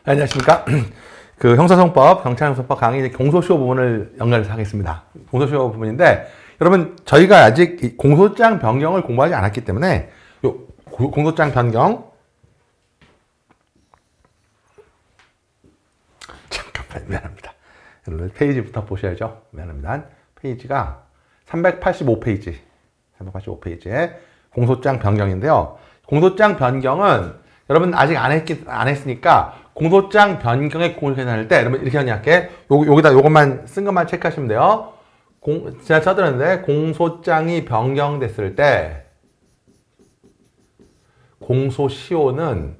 안녕하십니까. 그 형사소송법, 경찰형사법 강의 공소시효 부분을 연결해서 하겠습니다. 공소시효 부분인데, 여러분, 저희가 아직 이 공소장 변경을 공부하지 않았기 때문에, 요 공소장 변경, 잠깐만, 미안합니다. 여러분, 페이지부터 보셔야죠. 미안합니다. 페이지가 385페이지, 385페이지에 공소장 변경인데요. 공소장 변경은 여러분 아직 안 했으니까 공소장 변경의 공을 계산할 때 여러분 이렇게 정리할게. 여기다 요것만 쓴 것만 체크하시면 돼요. 제가 써드렸는데 공소장이 변경됐을 때 공소시효는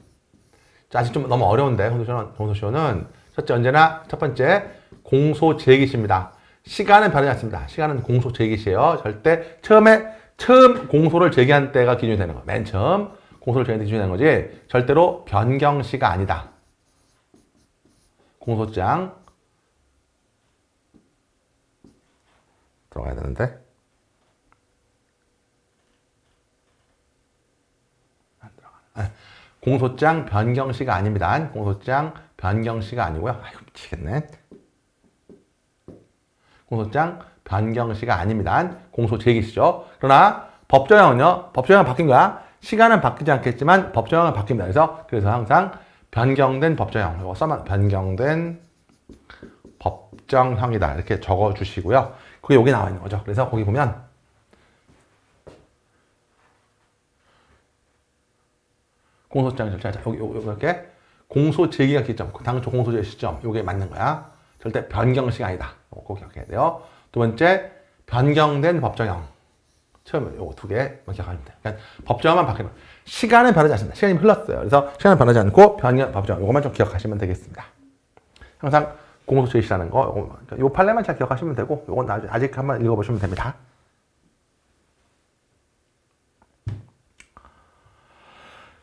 아직 좀 너무 어려운데 공소시효는 첫째 언제나 첫 번째 공소제기시입니다. 시간은 변하지 않습니다. 시간은 공소제기시예요. 절대 처음 공소를 제기한 때가 기준이 되는 거예요. 맨 처음 공소를 제기한 때 기준이 되는 거지 절대로 변경시가 아니다. 공소장 들어가야 되는데 안 들어가네. 공소장 변경시가 아닙니다. 공소장 변경시가 아니고요. 아이고 미치겠네. 공소장 변경시가 아닙니다. 공소제기시죠. 그러나 법조형은요. 법조형은 바뀐 거야. 시간은 바뀌지 않겠지만 법조형은 바뀝니다. 그래서 항상 변경된 법조형, 이거 써만 변경된 법정형이다 이렇게 적어 주시고요. 그게 여기 나와 있는 거죠. 그래서 거기 보면 공소장 절차, 여기 이렇게 공소 제기가 기점, 당초 공소 제기 시점, 이게 맞는 거야. 절대 변경시가 아니다. 꼭 기억해야 돼요. 두 번째 변경된 법정형. 처음에 요거 두 개 기억하시면 돼요. 그러니까 법정형만 바뀌는 거예요. 시간은 변하지 않습니다. 시간이 흘렀어요. 그래서 시간은 변하지 않고 변경 법정 요것만 좀 기억하시면 되겠습니다. 항상 공소제시라는 거, 요 판례만 잘 기억하시면 되고, 요건 아직 한번 읽어보시면 됩니다.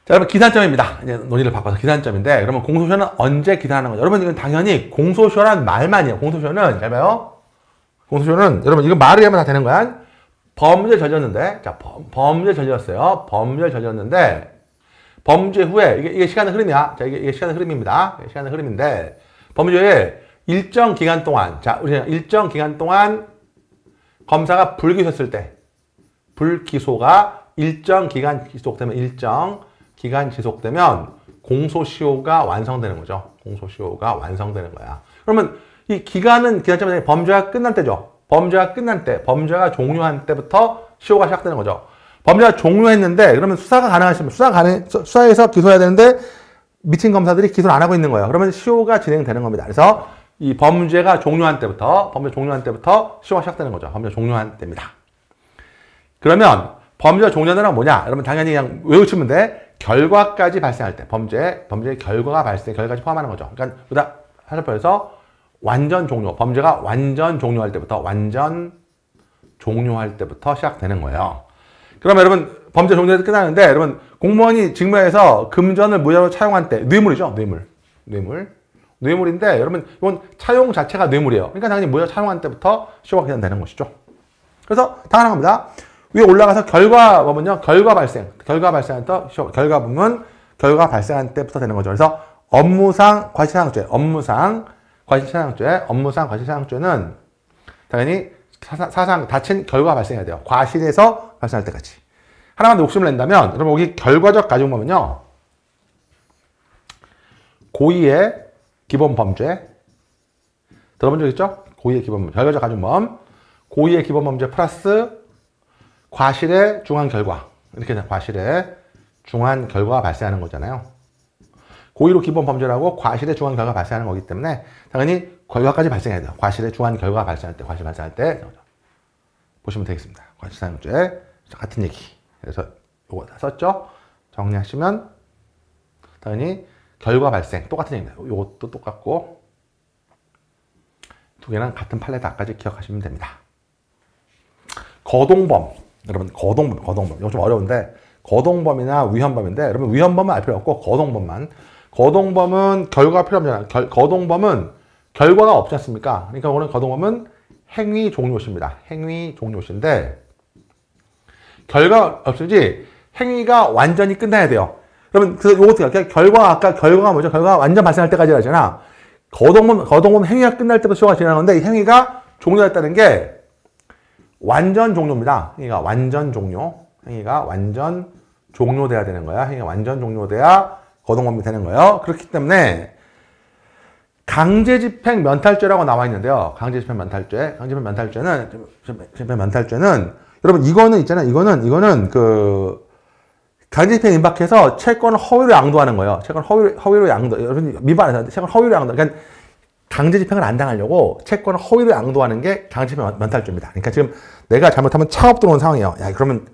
자, 여러분 기산점입니다. 이제 논의를 바꿔서 기산점인데, 그러면 공소시효는 언제 기산하는 거죠? 여러분 이건 당연히 공소시효란 말만이에요. 공소시효는 잘 봐요. 공소시효는 여러분 이거 말을 하면 다 되는 거야. 범죄 저졌는데, 자, 범죄 저졌어요. 범죄 저졌는데, 범죄 후에, 이게 시간의 흐름이야. 자, 이게 시간의 흐름입니다. 시간의 흐름인데, 범죄 후에 일정 기간 동안, 자, 우리 일정 기간 동안 검사가 불기소했을 때, 불기소가 일정 기간 지속되면 공소시효가 완성되는 거죠. 공소시효가 완성되는 거야. 그러면 이 기간은 기간점이 범죄가 끝날 때죠. 범죄가 끝난 때, 범죄가 종료한 때부터 시효가 시작되는 거죠. 범죄가 종료했는데, 그러면 수사가 가능하시면, 수사에서 기소해야 되는데, 미친 검사들이 기소를 안 하고 있는 거예요. 그러면 시효가 진행되는 겁니다. 그래서 이 범죄가 종료한 때부터, 시효가 시작되는 거죠. 범죄 종료한 때입니다. 그러면 범죄가 종료하는 건 뭐냐? 여러분 당연히 그냥 외우시면 돼. 결과까지 발생할 때, 범죄의 결과까지 포함하는 거죠. 그러니까, 그다 살펴서 완전 종료, 범죄가 완전 종료할 때부터 시작되는 거예요. 그러면 여러분, 범죄 종료에서 끝나는데, 여러분, 공무원이 직무에서 금전을 무효로 차용한 때, 뇌물이죠, 뇌물인데, 여러분, 이건 차용 자체가 뇌물이에요. 그러니까 당연히 무효로 차용한 때부터 시효가 기산되는 것이죠. 그래서 당연한 겁니다. 위에 올라가서 결과범은요, 결과 발생한 때부터 되는 거죠. 그래서 업무상 과실사항죄는 당연히 사상 다친 결과가 발생해야 돼요. 과실에서 발생할 때까지. 하나만 더 욕심을 낸다면, 여러분 여기 결과적 가중범은요, 고의의 기본범죄 들어본 적 있죠? 고의의 기본범죄, 결과적 가중범, 고의의 기본범죄 플러스 과실의 중한 결과, 이렇게 과실의 중한 결과가 발생하는 거잖아요. 고의로 기본 범죄라고 과실의 중한 결과가 발생하는 거기 때문에 당연히 결과까지 발생해야 돼요. 과실의 중한 결과가 발생할 때 보시면 되겠습니다. 과실사항죄 같은 얘기. 그래서 이거 다 썼죠? 정리하시면 당연히 결과 발생 똑같은 얘기입니다. 이것도 똑같고 두 개는 같은 판례다까지 기억하시면 됩니다. 거동범, 여러분 거동범 이거 좀 어려운데 거동범이나 위헌범인데 여러분 위헌범은 알 필요 없고 거동범은 결과가 필요 없잖아요. 거동범은 결과가 없지 않습니까? 그러니까 오늘 거동범은 행위 종료시입니다. 행위 종료시인데 결과 없으지 행위가 완전히 끝나야 돼요. 여러분, 그래서 요것도 결과가, 아까 결과가 뭐죠? 결과가 완전 발생할 때까지 하잖아. 거동범 행위가 끝날 때부터 시효가 지나는 건데, 이 행위가 종료됐다는 게 완전 종료입니다. 행위가 완전 종료. 행위가 완전 종료돼야 되는 거야. 행위가 완전 종료돼야 거동범이 되는 거예요. 그렇기 때문에 강제집행 면탈죄라고 나와 있는데요. 강제집행 면탈죄는 여러분 이거는 있잖아요. 이거는 그 강제집행 임박해서 채권을 허위로 양도하는 거예요. 채권 허위로 양도. 여러분 미반에서 채권 허위로 양도. 그러니까 강제집행을 안 당하려고 채권을 허위로 양도하는 게 강제집행 면탈죄입니다. 그러니까 지금 내가 잘못하면 차업 들어온 상황이에요. 야, 그러면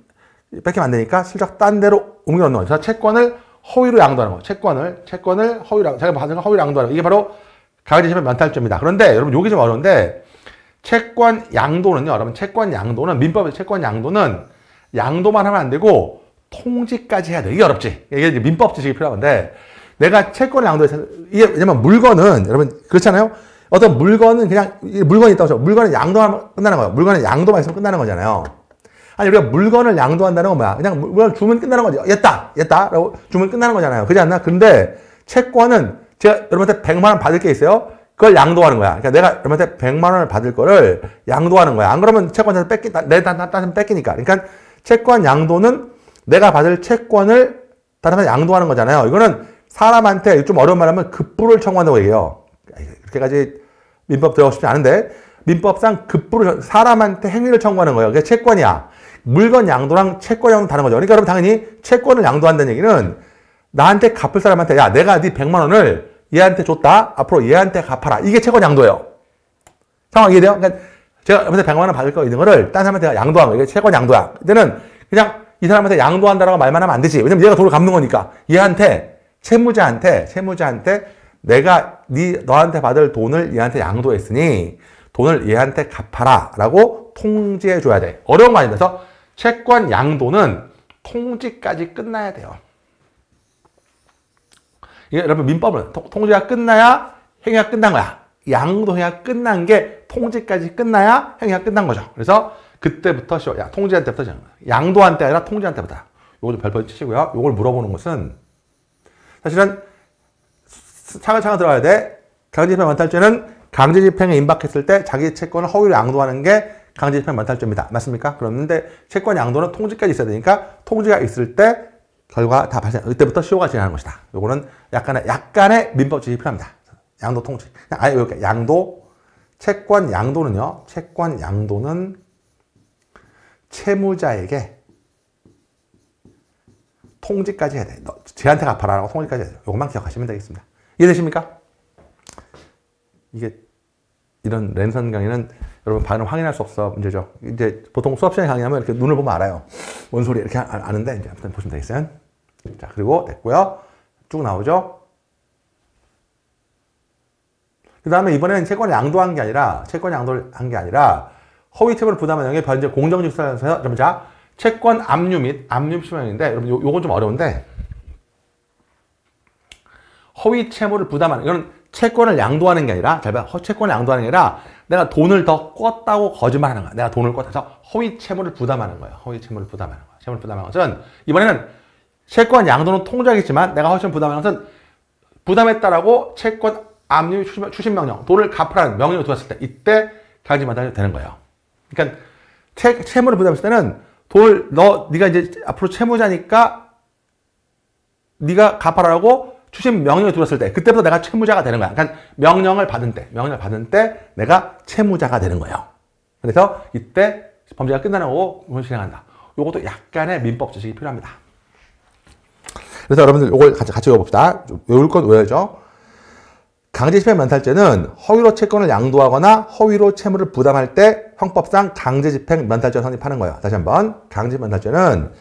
뺏기면 안 되니까 슬쩍 딴 데로 옮겨 놓는 거예요. 그래서 채권을 허위로 양도하는 거. 채권을 허위로, 자기가 받은 걸 허위로 양도하는 거. 이게 바로 강제집행 면탈죄입니다. 그런데 여러분 요게 좀 어려운데 채권 양도는요. 여러분 채권 양도는 민법에서 채권 양도는 양도만 하면 안 되고 통지까지 해야 돼. 이게 어렵지. 이게 이제 민법 지식이 필요한 건데 내가 채권을 양도해서 이게 왜냐면 물건은 여러분 그렇잖아요. 어떤 물건은 그냥 물건이 있다고 해서 물건은 양도하면 끝나는 거예요. 물건은 양도만 있으면 끝나는 거잖아요. 아니 우리가 물건을 양도한다는 건 뭐야? 그냥 물건을 주면 끝나는 거지. 얘다라고 주면 끝나는 거잖아요. 그렇지 않나? 근데 채권은 제가 여러분한테 100만 원 받을 게 있어요. 그걸 양도하는 거야. 그러니까 내가 여러분한테 100만 원을 받을 거를 양도하는 거야. 안 그러면 채권자한테 내한테 뺏기니까. 그러니까 채권 양도는 내가 받을 채권을 다른 사람한테 양도하는 거잖아요. 이거는 사람한테 좀 어려운 말 하면 급부를 청구한다고 얘기해요. 그렇게까지 민법 들어가고 싶지 않은데 민법상 급부를 사람한테 행위를 청구하는 거예요. 그게 채권이야. 물건 양도랑 채권 양도는 다른 거죠. 그러니까 여러분 당연히 채권을 양도한다는 얘기는 나한테 갚을 사람한테 야 내가 네 100만 원을 얘한테 줬다. 앞으로 얘한테 갚아라. 이게 채권 양도예요. 상황 이해돼요? 그러니까 제가 여러분한테 100만 원 받을 거 있는 거를 다른 사람한테 양도한 거예요. 이게 채권 양도야. 그때는 그냥 이 사람한테 양도한다라고 말만 하면 안 되지. 왜냐면 얘가 돈을 갚는 거니까. 얘한테 채무자한테 내가 너한테 받을 돈을 얘한테 양도했으니 돈을 얘한테 갚아라 라고 통지해 줘야 돼. 어려운 거 아닙니다. 그래서 채권 양도는 통지까지 끝나야 돼요. 이게 여러분 민법은 통지가 끝나야 행위가 끝난 거야. 양도 행위가 끝난 게 통지까지 끝나야 행위가 끝난 거죠. 그래서 그때부터 통지할 때부터 양도한 때 아니라 통지한 때부터. 요거 좀 별표 치시고요. 요걸 물어보는 것은 사실은 차근차근 들어가야 돼. 강제집행 면탈죄는 강제집행에 임박했을 때 자기 채권을 허위로 양도하는 게 강제집행 면탈죄입니다. 맞습니까? 그런데 채권 양도는 통지까지 있어야 되니까 통지가 있을 때 결과 다 발생. 이때부터 시효가 지나는 것이다. 요거는 약간의 민법 지식이 필요합니다. 양도 통지. 아예 이렇게 양도 채권 양도는요. 채권 양도는 채무자에게 통지까지 해야 돼. 쟤한테 갚아라라고 통지까지 해야 돼. 요것만 기억하시면 되겠습니다. 이해되십니까? 이게 이런 랜선 강의는 여러분 반응 확인할 수 없어 문제죠. 이제 보통 수업 시간에 강의하면 이렇게 눈을 보면 알아요. 뭔 소리 이렇게 아는데 이제 아무튼 보시면 되겠어요. 자 그리고 됐고요. 쭉 나오죠. 그 다음에 이번에는 채권을 양도한 게 아니라 허위 채무를 부담한 영역에 변제 공정직사에서 여러분 자 채권 압류 및 압류 심형인데 여러분 요건 좀 어려운데 허위 채무를 부담하는 이건 채권을 양도하는 게 아니라 채권을 양도하는 게 아니라 내가 돈을 더 꿨다고 거짓말하는 거야. 내가 돈을 꿨다서 허위 채무를 부담하는 거예요. 허위 채무를 부담하는 거야. 채무를 부담하는 것은 이번에는 채권 양도는 통지하겠지만 내가 허위 채무 부담하는 것은 부담했다라고 채권 압류 추심 명령 돈을 갚으라는 명령을 두었을 때 이때 강제면탈이 되는 거예요. 그러니까 채무를 부담했을 때는 돈을 네가 이제 앞으로 채무자니까 네가 갚아라라고 추심 명령을 들었을 때 그때부터 내가 채무자가 되는 거야. 그러니까 명령을 받은 때 내가 채무자가 되는 거예요. 그래서 이때 범죄가 끝나는 거고 실행한다. 요것도 약간의 민법 지식이 필요합니다. 그래서 여러분들 요걸 같이 외워봅시다. 외울 건 외워야죠. 강제집행 면탈죄는 허위로 채권을 양도하거나 허위로 채무를 부담할 때 형법상 강제집행 면탈죄 성립하는 거예요. 다시 한번 강제집행 면탈죄는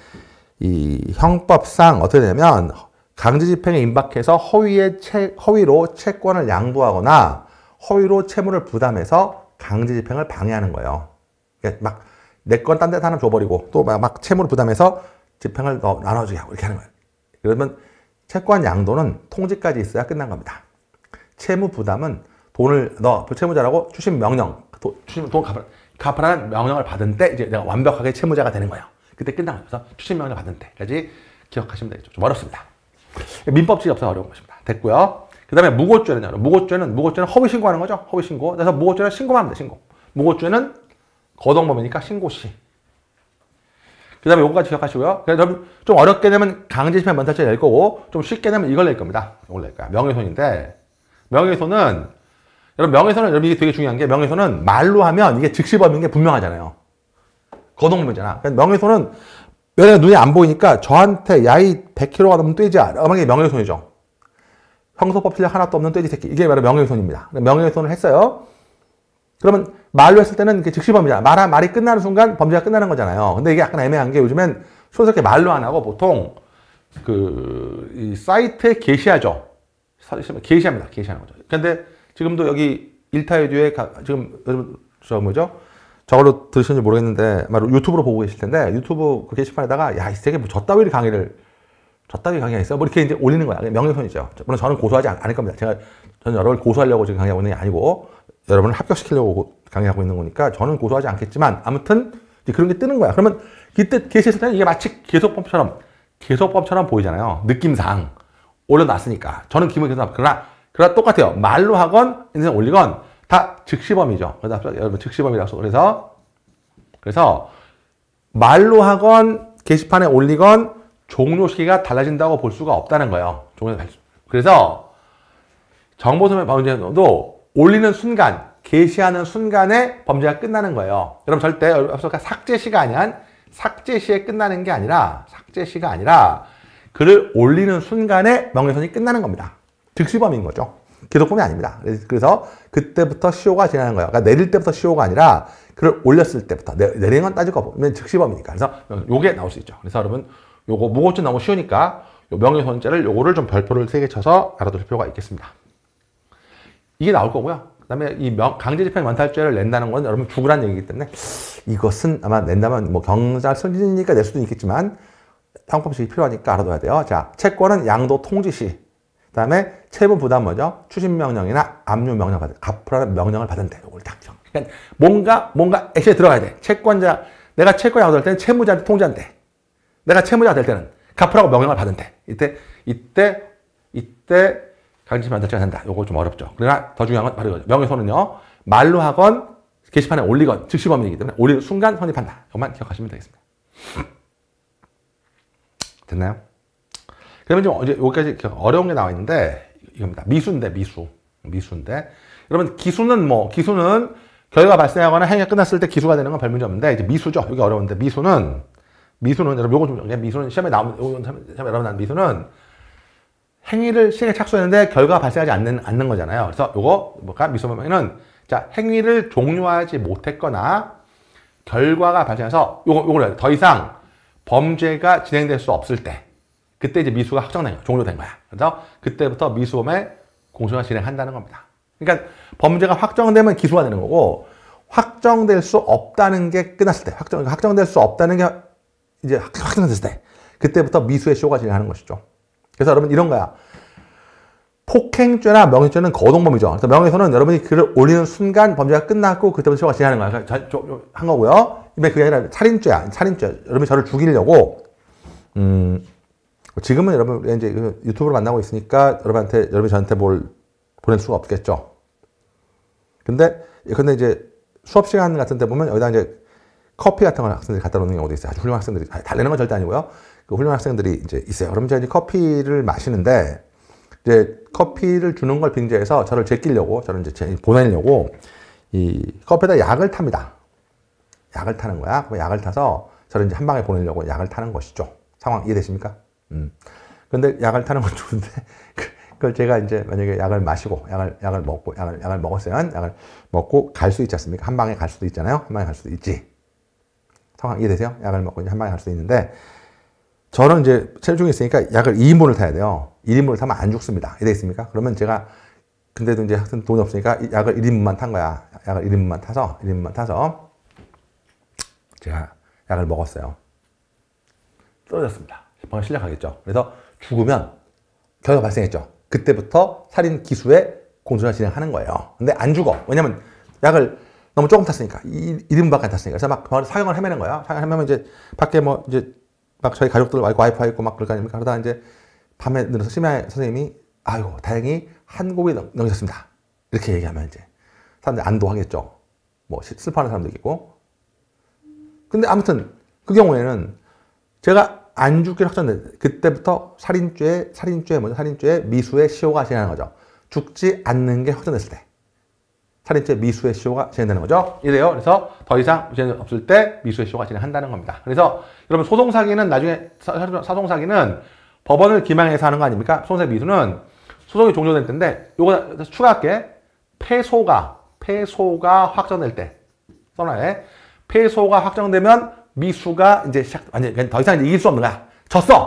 이 형법상 어떻게 되냐면 강제집행에 임박해서 허위로 채권을 양도하거나 허위로 채무를 부담해서 강제집행을 방해하는 거예요. 막 내 건 딴 데 하나 줘버리고 또 막 채무를 부담해서 집행을 나눠주게 하고 이렇게 하는 거예요. 그러면 채권 양도는 통지까지 있어야 끝난 겁니다. 채무 부담은 돈을 채무자라고 추심 명령, 돈 갚으라는 명령을 받은 때 이제 내가 완벽하게 채무자가 되는 거예요. 그때 끝난 거예요. 그래서 추심 명령 받은 때까지 기억하시면 되겠죠. 좀 어렵습니다. 민법칙이 없어서 어려운 것입니다. 됐고요. 그 다음에 무고죄는요. 무고죄는 허위 신고하는 거죠. 허위 신고. 그래서 무고죄는 신고만 하면 돼. 신고. 무고죄는 거동범위니까 신고시. 그 다음에 요거까지 기억하시고요. 그래서 좀 어렵게 되면 강제집행 면탈죄 낼 거고, 좀 쉽게 되면 이걸 낼 겁니다. 이걸 낼 거야. 명예훼손인데, 명예훼손은, 여러분 이게 되게 중요한 게, 명예훼손은 말로 하면 이게 즉시범인 게 분명하잖아요. 거동범위잖아. 명예훼손은 내가 눈에 안 보이니까 저한테 야이 100kg가 넘는 돼지야. 이게 명예훼손이죠. 형소법 실력 하나도 없는 돼지 새끼. 이게 바로 명예훼손입니다. 명예훼손을 했어요. 그러면 말로 했을 때는 이게 즉시범이잖아. 말이 끝나는 순간 범죄가 끝나는 거잖아요. 근데 이게 약간 애매한 게 요즘엔 손석희 말로 안 하고 보통 이 사이트에 게시하죠. 게시합니다. 게시하는 거죠. 근데 지금도 여기 일타의 뒤에 지금 저걸로 들으시는지 모르겠는데 아마 유튜브로 보고 계실 텐데 유튜브 그 게시판에다가 야, 이 새끼 뭐 저따위 강의가 있어? 뭐 이렇게 이제 올리는 거야. 명예훼손이죠. 물론 저는 고소하지 않을 겁니다. 저는 여러분을 고소하려고 지금 강의하고 있는 게 아니고 여러분을 합격시키려고 강의하고 있는 거니까 저는 고소하지 않겠지만 아무튼 이제 그런 게 뜨는 거야. 그러면 그때 게시했을 때는 이게 마치 계속법처럼 보이잖아요. 느낌상 올려놨으니까 저는 기분이 계속 그러나 똑같아요. 말로 하건 인터넷에 올리건 다 즉시범이죠. 그래서 여러분 즉시범이라고 그래서 말로 하건 게시판에 올리건 종료 시기가 달라진다고 볼 수가 없다는 거예요. 그래서 정보소멸 범죄도 올리는 순간, 게시하는 순간에 범죄가 끝나는 거예요. 여러분 절대 삭제 시가 아니야. 삭제 시에 끝나는 게 아니라 글을 올리는 순간에 명예훼손이 끝나는 겁니다. 즉시범인 거죠. 계속범이 아닙니다. 그래서 그때부터 시효가 지나는 거예요. 그러니까 내릴 때부터 시효가 아니라 글을 올렸을 때부터 내리는 건 따질 거 없으면 즉시범이니까. 그래서 요게 나올 수 있죠. 그래서 여러분 요거 무고죄 너무 쉬우니까 요 명예훼손죄를 요거를 좀 별표를 3개 쳐서 알아두실 필요가 있겠습니다. 이게 나올 거고요. 그 다음에 이 강제집행 면탈죄를 낸다는 건 여러분 죽으란 얘기이기 때문에 이것은 아마 낸다면 뭐 경찰 설리니까 낼 수도 있겠지만 상법식이 필요하니까 알아둬야 돼요. 자, 채권은 양도 통지시. 그 다음에 채무 부담 뭐죠? 추심명령이나 압류명령 갚으라는 명령을 받은 데 요걸 딱 정. 그러니까 뭔가 액션에 들어가야 돼. 내가 채권 양도할 때는 채무자한테 통지한대. 내가 채무자가 될 때는 갚으라고 명령을 받은 데. 이때 강제집행 면탈죄가 된다. 요거 좀 어렵죠. 그러나 더 중요한 건 바로 이거죠. 명예훼손은요. 말로 하건 게시판에 올리건 즉시범이기 때문에 올리는 순간 성립한다. 이것만 기억하시면 되겠습니다. 됐나요? 그러면 좀 이제 여기까지 어려운 게 나와 있는데 이겁니다. 미수인데 여러분 기수는 결과가 발생하거나 행위가 끝났을 때 기수가 되는 건 별 문제 없는데 이제 미수죠. 여기 어려운데 미수는 여러분 요거 좀 미수는 시험에 나오는 미수는 행위를 실행에 착수했는데 결과가 발생하지 않는 거잖아요. 그래서 요거 미수범행위는 자 행위를 종료하지 못했거나 결과가 발생해서 요걸 더 이상 범죄가 진행될 수 없을 때 그때 이제 미수가 확정된 거야. 종료된 거야. 그래서 그때부터 미수범의 공소가 진행한다는 겁니다. 그러니까 범죄가 확정되면 기소가 되는 거고 확정될 수 없다는 게 끝났을 때 확정될 수 없다는 게 이제 확정됐을 때 그때부터 미수의 시효가 진행하는 것이죠. 그래서 여러분 이런 거야. 폭행죄나 명예죄는 거동범위죠. 그래서 명예훼손은 여러분이 글을 올리는 순간 범죄가 끝났고 그때부터 시효가 진행하는 거야. 한 거고요. 그게 아니라 살인죄야. 여러분이 저를 죽이려고 지금은 여러분 이제 유튜브로 만나고 있으니까 여러분이 저한테 뭘 보낼 수가 없겠죠. 근데 이제 수업 시간 같은 데 보면 여기다 이제 커피 같은 걸 학생들이 갖다 놓는 경우도 있어요. 아주 훌륭한 학생들이 달래는 건 절대 아니고요. 그 훌륭한 학생들이 이제 있어요. 그럼 제가 이제 커피를 마시는데 이제 커피를 주는 걸 빙자해서 저를 저를 이제 보내려고 이 커피에다 약을 탑니다. 약을 타는 거야. 그럼 약을 타서 저를 이제 한 방에 보내려고 약을 타는 것이죠. 상황 이해되십니까? 근데 약을 타는 건 좋은데 그걸 제가 이제 만약에 약을 마시고 약을 먹었어요. 약을 먹고 갈 수 있지 않습니까? 한 방에 갈 수도 있잖아요. 한 방에 갈 수도 있지. 상황 이해되세요? 약을 먹고 이제 한 방에 갈 수도 있는데 저는 이제 체중이 있으니까 약을 2인분을 타야 돼요. 1인분을 타면 안 죽습니다. 이해되겠습니까? 그러면 제가 근데도 이제 학생 돈이 없으니까 약을 1인분만 탄 거야. 약을 1인분만 타서 제가 약을 먹었어요. 떨어졌습니다. 방금 실력하겠죠. 그래서 죽으면 결과가 발생했죠. 그때부터 살인 기수의 공소가 진행하는 거예요. 근데 안 죽어. 왜냐면 약을 너무 조금 탔으니까. 1인분밖에 안 탔으니까. 그래서 막 사경을 헤매는 거예요. 사경을 헤매면 이제 밖에 뭐 이제 막 저희 가족들 와이프 있고 막 그럴 거 아닙니까? 그러다 이제 밤에 늘어서 심야 선생님이 아이고 다행히 한 곡이 넘으셨습니다. 이렇게 얘기하면 이제 사람들이 안도하겠죠. 뭐 슬퍼하는 사람도 있고. 근데 아무튼 그 경우에는 제가 안 죽기로 확정된 그때부터 살인죄 미수의 시효가 진행하는 거죠. 죽지 않는 게 확정됐을 때 살인죄 미수의 시효가 진행되는 거죠. 이래요. 그래서 더 이상 유죄는 없을 때 미수의 시효가 진행한다는 겁니다. 그래서 여러분 소송사기는 나중에 사송사기는 법원을 기망해서 하는 거 아닙니까? 소송사기 미수는 소송이 종료될 때인데 요거 추가할게. 패소가 확정될 때 써놔요. 패소가 확정되면 미수가 이제 아니 더 이상 이길 수 없는 거야.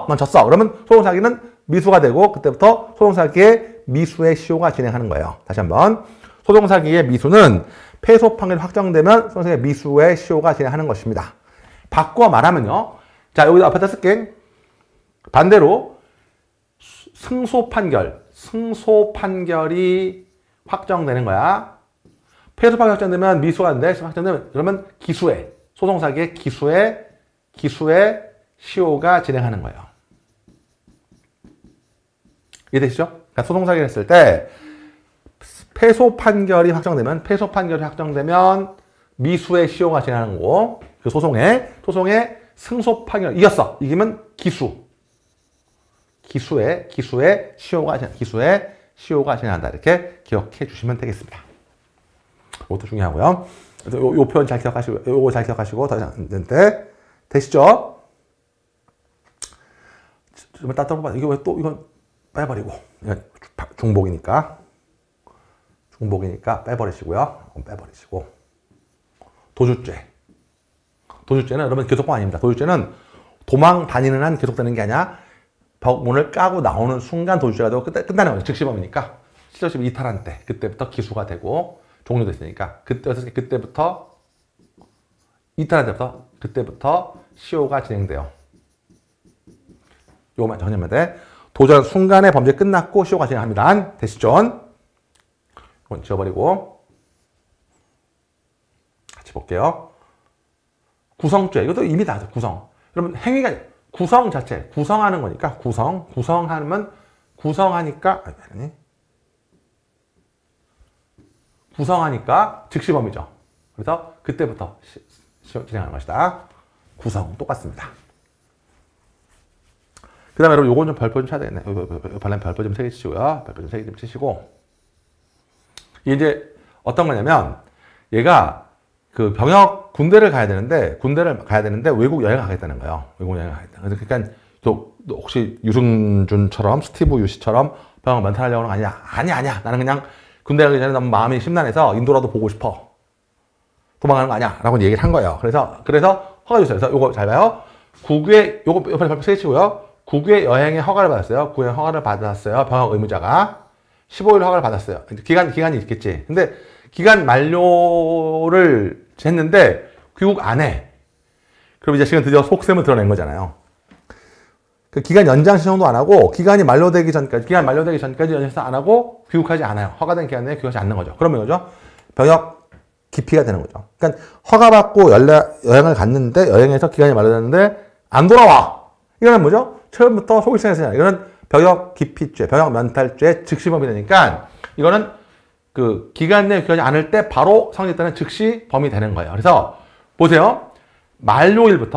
넌 졌어. 그러면 소송사기는 미수가 되고 그때부터 소송사기의 미수의 시효가 진행하는 거예요. 다시 한번. 소송사기의 미수는 패소 판결이 확정되면 소송사기의 미수의 시효가 진행하는 것입니다. 바꿔 말하면요. 자, 여기다 앞에다 쓸게. 반대로 승소 판결이 확정되는 거야. 패소 판결이 확정되면 미수가 안 돼. 확정되면 그러면 소송사기의 기수의 시효가 진행하는 거예요. 이해되시죠? 그러니까 소송사기를 했을 때 패소 판결이 확정되면 미수의 시효가 진행하는 거고 그 소송의 승소 판결 이겼어. 이기면 기수의 시효가 진행한다. 이렇게 기억해 주시면 되겠습니다. 이것도 중요하고요. 요 표현 잘 기억하시고 요거 잘 기억하시고 더 이상 때 되시죠? 좀 따뜻한 이거 왜 또 이건 빼버리고 중복이니까 빼버리시고요. 빼버리시고 도주죄는 여러분 계속범 아닙니다. 도주죄는 도망 다니는 한 계속되는 게 아니라 문을 까고 나오는 순간 도주죄가 되고 끝나는 거죠. 즉시범이니까 실질적으로 이탈한 때 그때부터 기수가 되고 종료됐으니까 그때부터 이탈한 때부터 그때부터 시효가 진행돼요. 요거만 정리하면 돼. 도전 순간에 범죄 끝났고 시효가 진행합니다. 되시죠? 이건 지워버리고 같이 볼게요. 구성죄 이것도 이미 다 아죠. 구성. 여러분 행위가 구성 자체 구성하는 거니까 구성하니까 즉시범이죠. 그래서 그때부터 진행하는 것이다. 구성 똑같습니다. 그 다음에 여러분 요건 좀 별표 좀 쳐야 되겠네. 별표 좀 3개 치시고요. 별표 좀 3개 좀 치시고 이제 어떤 거냐면 얘가 그 병역 군대를 가야 되는데 외국 여행을 가겠다는 거예요. 외국 여행을 가겠다. 그러니까 또 혹시 유승준처럼 스티브 유씨처럼 병역 멘탈하려고 하는 거 아니야. 아니야. 나는 그냥 군대 가기 전에 너무 마음이 심란해서 인도라도 보고 싶어. 도망가는 거 아니야. 라고 얘기를 한 거예요. 그래서 허가 줬어요. 그래서 요거 잘 봐요. 국외 요거 옆에 별표 3개 치고요. 국외 여행의 허가를 받았어요. 국외 허가를 받았어요. 병역 의무자가 15일 허가를 받았어요. 기간이 있겠지. 근데 기간 만료를 했는데 귀국 안 해. 그럼 이제 지금 드디어 속셈을 드러낸 거잖아요. 그 기간 연장 신청도 안 하고 기간 만료되기 전까지 연장 신청 안 하고 귀국하지 않아요. 허가된 기간 내에 귀국하지 않는 거죠. 그러면 이거죠. 병역 기피가 되는 거죠. 그러니까 허가받고 여행을 갔는데 여행에서 기간이 만료됐는데 안 돌아와. 이거는 뭐죠? 처음부터 속일성에서 이거는 병역 기피죄, 병역 면탈죄 즉시범이 되니까 이거는 그 기간 내에 귀국하지 않을 때 바로 성립되는 즉시 범이 되는 거예요. 그래서 보세요. 만료일이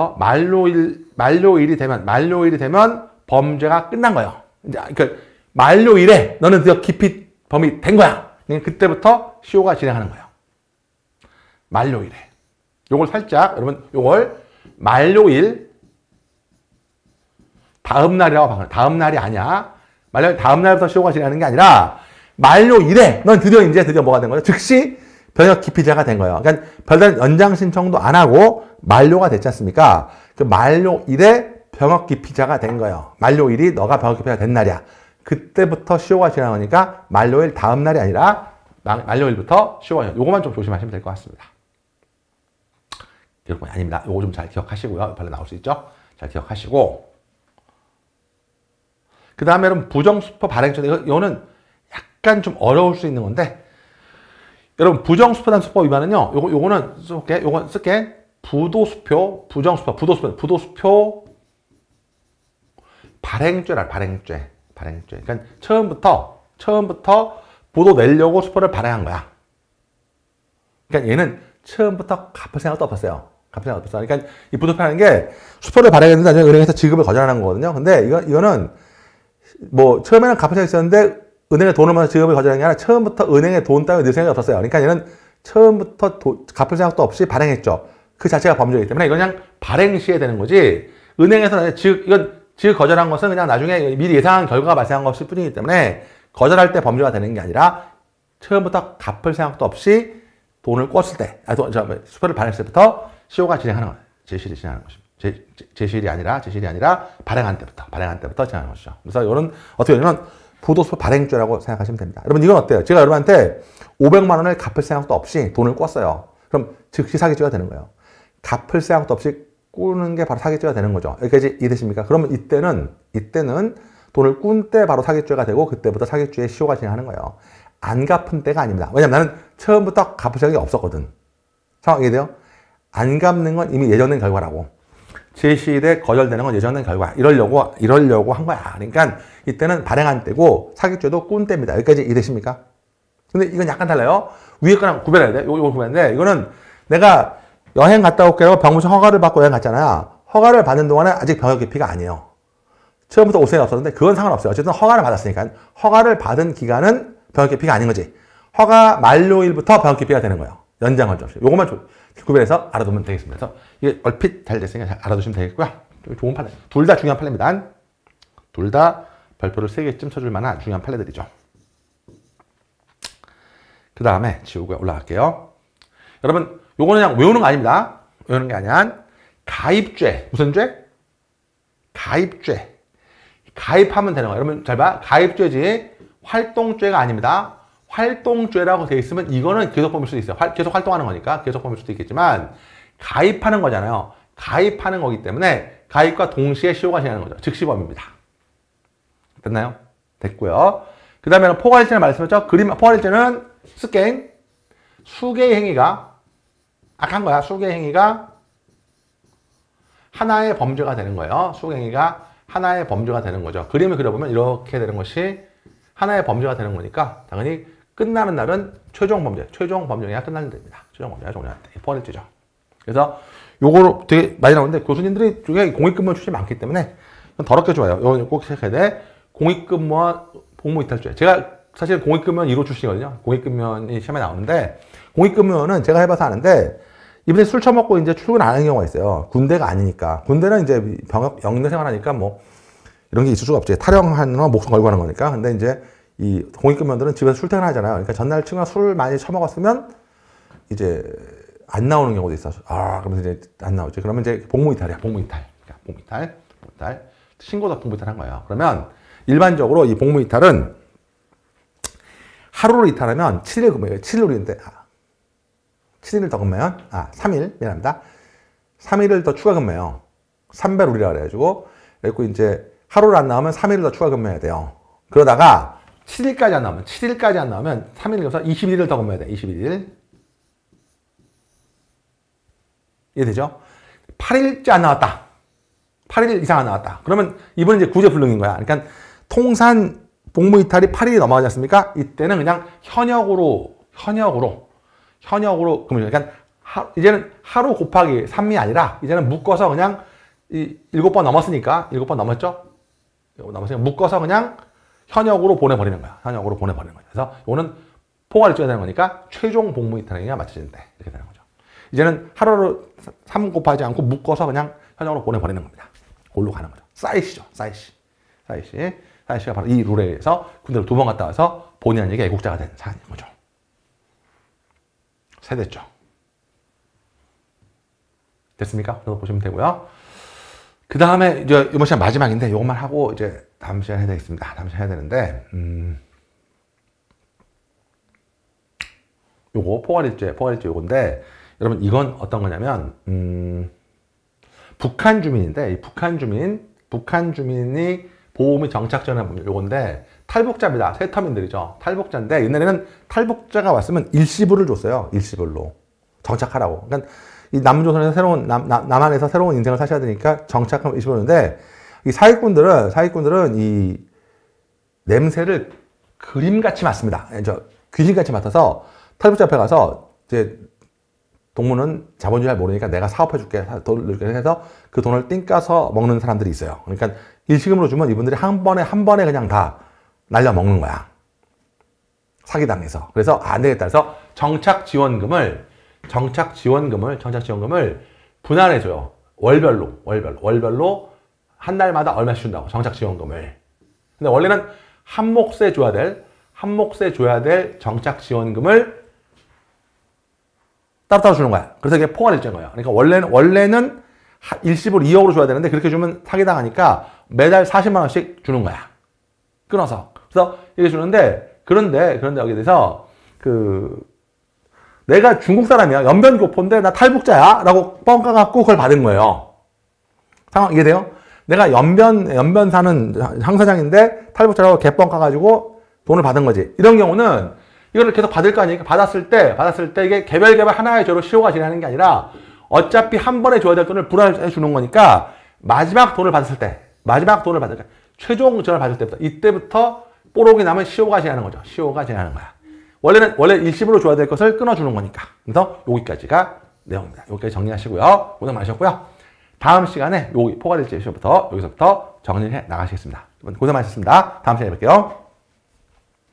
되면 범죄가 끝난 거예요. 이제 그러니까 만료일에 너는 드디어 기피 범이 된 거야. 그때부터 시효가 진행하는 거예요. 만료일에. 요걸 살짝 여러분 요걸 만료일 다음 날이라고 봐요. 다음 날이 아니야. 만료일 다음 날부터 시효가 진행하는 게 아니라 만료일에 넌 드디어 뭐가 된 거죠? 즉시 병역 기피자가 된 거예요. 그러니까 별다른 연장 신청도 안 하고 만료가 됐지 않습니까? 그 만료일에 병역 기피자가 된 거예요. 만료일이 너가 병역 기피자가 된 날이야. 그때부터 시효가 진행하니까 만료일 다음 날이 아니라 만료일부터 시효가 진행. 요거만 좀 조심하시면 될 것 같습니다. 여러분 아닙니다. 요거 좀 잘 기억하시고요. 별로 나올 수 있죠? 잘 기억하시고 그 다음에 여러분 부정수표 발행전 이거는 약간 좀 어려울 수 있는 건데 여러분 부정수표단 수법 위반은요. 요거는 쓸게. 부도수표 발행죄라 발행죄. 발행했죠. 그러니까 처음부터 보도 내려고 수표를 발행한 거야. 그러니까 얘는 처음부터 갚을 생각도 없었어요. 갚을 생각 없었어. 그러니까 이 부도표라는 게 수표를 발행했는데 나중에 은행에서 지급을 거절하는 거거든요. 근데 이거는 뭐 처음에는 갚을 생각이 있었는데 은행에 돈을 모아서 지급을 거절한 게 아니라 처음부터 은행에 돈 따위 넣을 생각이 없었어요. 그러니까 얘는 처음부터 갚을 생각도 없이 발행했죠. 그 자체가 범죄이기 때문에 이건 그냥 발행 시에 되는 거지. 은행에서 이건 지급 거절한 것은 그냥 나중에 미리 예상한 결과가 발생한 것일 뿐이기 때문에 거절할 때 범죄가 되는 게 아니라 처음부터 갚을 생각도 없이 돈을 꿨을 때, 수표를 발행했을 때부터 시효가 진행하는 거예요. 제시일이 진행하는 것입니다. 제시일이 아니라 발행한 때부터 진행하는 것이죠. 그래서 이거는 어떻게 되냐면 부도수표 발행죄라고 생각하시면 됩니다. 여러분 이건 어때요? 제가 여러분한테 500만 원을 갚을 생각도 없이 돈을 꿨어요. 그럼 즉시 사기죄가 되는 거예요. 갚을 생각도 없이 꾸는 게 바로 사기죄가 되는 거죠. 여기까지 이해되십니까? 그러면 이때는 돈을 꾼 때 바로 사기죄가 되고 그때부터 사기죄의 시효가 진행하는 거예요. 안 갚은 때가 아닙니다. 왜냐면 나는 처음부터 갚을 생각이 없었거든. 상황 이해돼요? 안 갚는 건 이미 예정된 결과라고. 제시일에 거절되는 건 예정된 결과. 이러려고 한 거야. 그러니까 이때는 발행한 때고 사기죄도 꾼 때입니다. 여기까지 이해되십니까? 근데 이건 약간 달라요. 위에 거랑 구별해야 돼. 이거 구별인데 이거는 내가 여행 갔다 올게요. 병무청 허가를 받고 여행 갔잖아요. 허가를 받는 동안에 아직 병역 기피가 아니에요. 처음부터 올 생각이 없었는데 그건 상관없어요. 어쨌든 허가를 받았으니까. 허가를 받은 기간은 병역 기피가 아닌 거지. 허가 만료일부터 병역 기피가 되는 거예요. 연장 할수 없이. 요것만 구별해서 알아두면 되겠습니다. 그래서 이게 얼핏 잘 됐으니까 잘 알아두시면 되겠고요. 좋은 판례. 둘 다 중요한 판례입니다. 둘 다 별표를 3개쯤 쳐줄 만한 중요한 판례들이죠. 그 다음에 지우고 올라갈게요. 여러분 요거는 그냥 외우는 거 아닙니다. 외우는 게 아니야. 가입죄. 무슨 죄? 가입죄. 가입하면 되는 거예요. 여러분 잘 봐. 가입죄지 활동죄가 아닙니다. 활동죄라고 되어 있으면 이거는 계속 범일 수도 있어요. 계속 활동하는 거니까 계속 범일 수도 있겠지만 가입하는 거잖아요. 가입하는 거기 때문에 가입과 동시에 시효가 진행하는 거죠. 즉시범입니다. 됐나요? 됐고요. 그 다음에는 포괄일죄를 말씀했죠. 포괄일죄는 스갱, 수개의 행위가 악한 거야. 수개의 행위가 하나의 범죄가 되는 거예요. 수개의 행위가 하나의 범죄가 되는 거죠. 그림을 그려보면 이렇게 되는 것이 하나의 범죄가 되는 거니까 당연히 끝나는 날은 최종 범죄가 끝나는 데입니다. 최종 범죄가 종료할 때. 포괄일죄죠. 그래서 요거로 되게 많이 나오는데 교수님들이 중에 공익근무원 출신이 많기 때문에 더럽게 좋아요. 이거 꼭 체크해야 돼. 공익근무원 복무이탈죄. 제가 사실 공익근무원 1호 출신이거든요. 공익근무원이 시험에 나오는데 공익근무원은 제가 해봐서 아는데 이분이 술 처먹고 이제 출근 안 하는 경우가 있어요. 군대가 아니니까. 군대는 이제 병역 영대 생활하니까 뭐 이런 게 있을 수가 없지. 탈영하는 건 목숨 걸고 하는 거니까. 근데 이제 이 공익근무원들은 집에서 출퇴근하잖아요. 그러니까 전날 친구가 술을 많이 처먹었으면 이제 안 나오는 경우도 있어. 그러면서 이제 안 나오지. 그러면 이제 복무이탈이야. 복무이탈. 그러니까 복무이탈. 신고도 복무이탈 한 거예요. 그러면 일반적으로 이 복무이탈은 하루로 이탈하면 7일 근무예요. 7일 우리인데 7일을 더 근무하면 3일 미안합니다. 3일을 더 추가 근무해요. 3배 룰이라 그래가지고 그리고 이제 하루를 안 나오면 3일을 더 추가 근무해야 돼요. 그러다가 7일까지 안 나오면 3일을 여기서 21일을 더 근무해야 돼. 21일. 이해되죠? 8일째 안 나왔다. 8일 이상 안 나왔다. 그러면 이번엔 이제 구제불능인 거야. 그러니까 통산 복무이탈이 8일이 넘어가지 않습니까? 이때는 그냥 현역으로 그러니까 이제는 하루 곱하기 3이 아니라 이제는 묶어서 그냥 7번 넘었으니까 7번 넘었죠? 넘었으니까 묶어서 그냥 현역으로 보내버리는 거야. 그래서 이거는 포괄일죄가 되는 거니까 최종 복무이탈행위가 맞춰진대. 이렇게 되는 거죠. 이제는 하루로 3 곱하지 않고 묶어서 그냥 현역으로 보내버리는 겁니다. 골로 가는 거죠. 싸이시죠. 싸이시가 바로 이 룰에 의해서 군대를 2번 갔다 와서 본의 아니게 애국자가 된 사안인 거죠. 세됐죠. 됐습니까? 그래서 보시면 되고요. 그 다음에 이제 이번 시간 마지막인데 이것만 하고 이제 다음 시간 해야 되겠습니다. 다음 시간 해야 되는데 요거 포괄일죄 요건데 여러분 이건 어떤 거냐면 북한 주민인데 이 북한 주민이 보험이 정착 전에 요건데 탈북자입니다. 세터민들이죠. 탈북자인데 옛날에는 탈북자가 왔으면 일시불을 줬어요. 일시불로 정착하라고. 그러니까 이 남조선에서 새로운 남한에서 새로운 인생을 사셔야 되니까 정착하면 일시불인데 이 사기꾼들은 냄새를 그림같이 맡습니다. 저 귀신같이 맡아서 탈북자 앞에 가서 이제 동무는 자본주의 잘 모르니까 내가 사업해줄게, 돈을 줄게 해서 그 돈을 띵까서 먹는 사람들이 있어요. 그러니까 일시금으로 주면 이분들이 한 번에 그냥 다 날려 먹는 거야. 사기당해서. 그래서 안 되겠다 해서 정착지원금을 분할해줘요. 월별로 한 달마다 얼마씩 준다고, 정착지원금을. 근데 원래는 한 몫에 줘야 될 정착지원금을 따로따로 주는 거야. 그래서 이게 포괄일제인 거예요. 그러니까 원래는 일시불 2억으로 줘야 되는데 그렇게 주면 사기당하니까 매달 40만 원씩 주는 거야. 끊어서. 그래서 이게 주는데 그런데 여기에 대해서 내가 중국 사람이야. 연변교포인데 나 탈북자야 라고 뻥까갖고 그걸 받은 거예요. 상황 이해돼요? 내가 연변 사는 황사장인데 탈북자라고 개뻥 까가지고 돈을 받은 거지. 이런 경우는 이거를 계속 받을 거 아니니까 받았을 때 이게 개별 하나의 죄로 시효가 진행하는 게 아니라 어차피 한 번에 줘야 될 돈을 분할해 주는 거니까 마지막 돈을 받을 때 최종 전을 받을 때부터 이때부터 뽀록이 나면 시효가 진행하는 거죠. 시효가 진행하는 거야. 원래 일시불로 줘야 될 것을 끊어주는 거니까. 그래서 여기까지가 내용입니다. 여기까지 정리하시고요. 고생 많으셨고요. 다음 시간에 여기 포괄일제 시효부터 여기서부터 정리해 나가시겠습니다. 고생 많으셨습니다. 다음 시간에 뵐게요.